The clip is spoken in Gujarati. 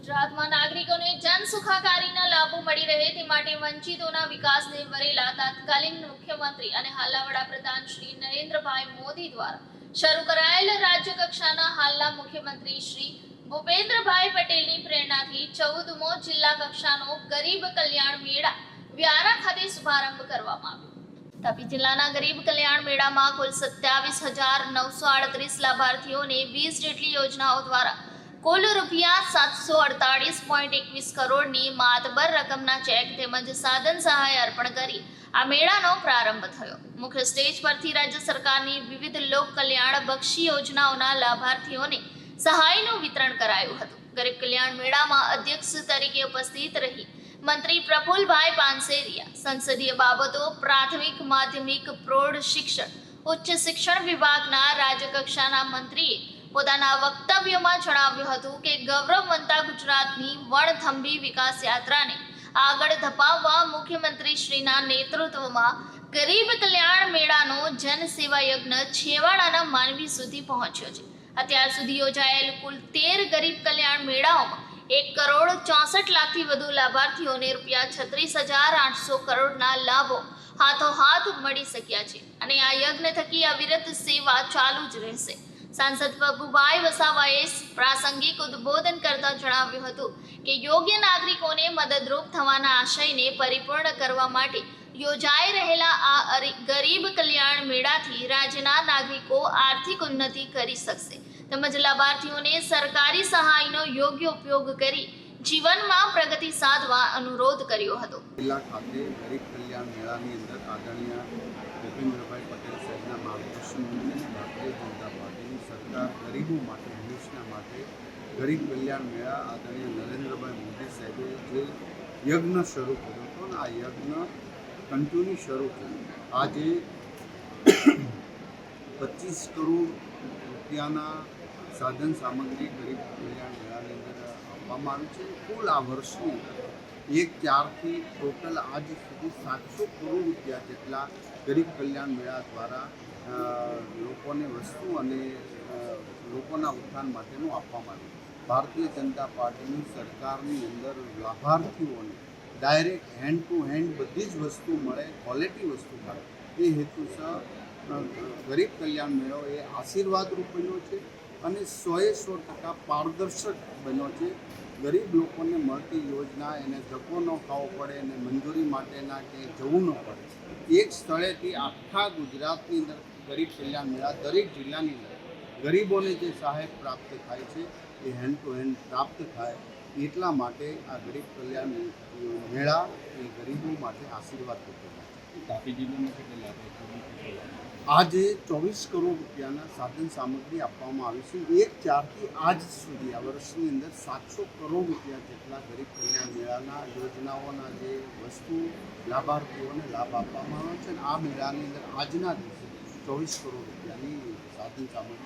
ગુજરાતમાં નાગરિકોને જન સુખાકારીના લાભો મળી રહે તે માટે વંચિતોના વિકાસને વરેલા તત્કાલીન મુખ્યમંત્રી અને હાલના વડાપ્રધાન શ્રી નરેન્દ્રભાઈ મોદી દ્વારા શરૂ કરાયેલ રાજ્ય કક્ષાના હાલના મુખ્યમંત્રી શ્રી ભૂપેન્દ્રભાઈ પટેલની પ્રેરણાથી 14મો જિલ્લા કક્ષાનો ગરીબ કલ્યાણ મેળા વ્યારા ખાતે શુભારંભ કરવામાં આવ્યો। તાપી જિલ્લાના ગરીબ કલ્યાણ મેળામાં કુલ 27,938 લાભાર્થીઓને 20 જેટલી યોજનાઓ દ્વારા કુલ ₹748.21 કરોડની માતબર રકમના ચેક તેમજ સાધન સહાય અર્પણ કરી આ મેળાનો પ્રારંભ થયો। મુખ્ય સ્ટેજ પરથી રાજ્ય સરકારની વિવિધ લોક કલ્યાણ બક્ષી યોજનાઓના લાભાર્થીઓને સહાયનું વિતરણ કરાયું હતું। ગરીબ કલ્યાણ મેળામાં અધ્યક્ષ તરીકે ઉપસ્થિત રહી મંત્રી પ્રફુલભાઈ પાનસેરિયા, સંસદીય બાબતો, પ્રાથમિક માધ્યમિક પ્રૌઢ શિક્ષણ, ઉચ્ચ શિક્ષણ વિભાગના રાજ્યકક્ષાના મંત્રીએ પોતાના વક્તવ્યમાં જણાવ્યું હતું કે ગૌરવવંતા ગુજરાતની વણથંભી વિકાસ યાત્રાને આગળ ધપાવવા મુખ્યમંત્રી શ્રીના નેતૃત્વમાં ગરીબ કલ્યાણ મેળાનો જનસેવા યજ્ઞ છેવાડાના માનવી સુધી પહોંચ્યો છે। અત્યાર સુધી યોજાયેલ કુલ 13 ગરીબ કલ્યાણ મેળાઓમાં 1,64,00,000થી વધુ લાભાર્થીઓને ₹36,800 કરોડના લાભો હાથોહાથ મળી શક્યા છે અને આ યજ્ઞ થકી અવિરત સેવા ચાલુ જ રહેશે। સાંસદ પ્રભુભાઈ વસાવાએ પ્રાસંગિક ઉદ્બોધન કરતા જણાવ્યું હતું કે યોગ્ય નાગરિકોને મદદરૂપ થવાના આશયને પરિપૂર્ણ કરવા માટે યોજાઈ રહેલા આ ગરીબ કલ્યાણ મેળાથી રાજ્યના નાગરિકો આર્થિક ઉન્નતિ કરી શકશે તેમજ લાભાર્થીઓને સરકારી સહાયનો યોગ્ય ઉપયોગ કરી જીવનમાં પ્રગતિ સાધવા અનુરોધ કર્યો હતો। જિલ્લા ખાતે ગરીબ કલ્યાણ મેળાની અંદર આદરણીય ભૂપેન્દ્રભાઈ પટેલ સાહેબના માર્ગદર્શન હેઠળ ભારતીય જનતા પાર્ટીની સરકાર ગરીબો માટે હંમેશના માટે ગરીબ કલ્યાણ મેળા આદરણીય નરેન્દ્રભાઈ મોદી સાહેબે જે યજ્ઞ શરૂ કર્યો હતો અને આ યજ્ઞ કન્ટિન્યુ શરૂ થયું। આજે 25 કરોડ રૂપિયાના સાધન સામગ્રી ગરીબ કલ્યાણ મેળાની અંદર આપવામાં આવી છે। કુલ આ વર્ષની અંદર 1/4થી ટોટલ આજ સુધી 700 કરોડ રૂપિયા જેટલા ગરીબ કલ્યાણ મેળા દ્વારા લોકોને વસ્તુ અને લોકોના ઉત્થાન માટેનું આપવામાં આવ્યું। ભારતીય જનતા પાર્ટીની સરકારની અંદર લાભાર્થીઓને ડાયરેક્ટ હેન્ડ ટુ હેન્ડ બધી જ વસ્તુ મળે, ક્વોલિટી વસ્તુ મળે એ હેતુસર ગરીબ કલ્યાણ મેળો એ આશીર્વાદરૂપ બન્યો છે અને 100% પારદર્શક બન્યો છે। ગરીબ લોકોને મળતી યોજના એને ધક્કો ન ખાવો પડે અને મંજૂરી માટેના કે જવું ન પડે, એક સ્થળેથી આખા ગુજરાતની અંદર ગરીબ કલ્યાણ મેળા દરેક જિલ્લાની અંદર ગરીબોને જે સહાય પ્રાપ્ત થાય છે એ હેન્ડ ટુ હેન્ડ પ્રાપ્ત થાય એટલા માટે આ ગરીબ કલ્યાણ મેળા એ ગરીબો માટે આશીર્વાદ રૂપે છે। તાપી જિલ્લામાં કેટલા લાભાર્થીઓ આજે 24 કરોડ રૂપિયાના સાધન સામગ્રી આપવામાં આવી છે। 1/4થી આજ સુધી આ વર્ષની અંદર 700 કરોડ રૂપિયા જેટલા ગરીબ કલ્યાણ મેળાના યોજનાઓના જે વસ્તુ લાભાર્થીઓને લાભ આપવામાં આવ્યો છે અને આ મેળાની અંદર આજના દિવસે 24 કરોડ રૂપિયાની સાધન સામગ્રી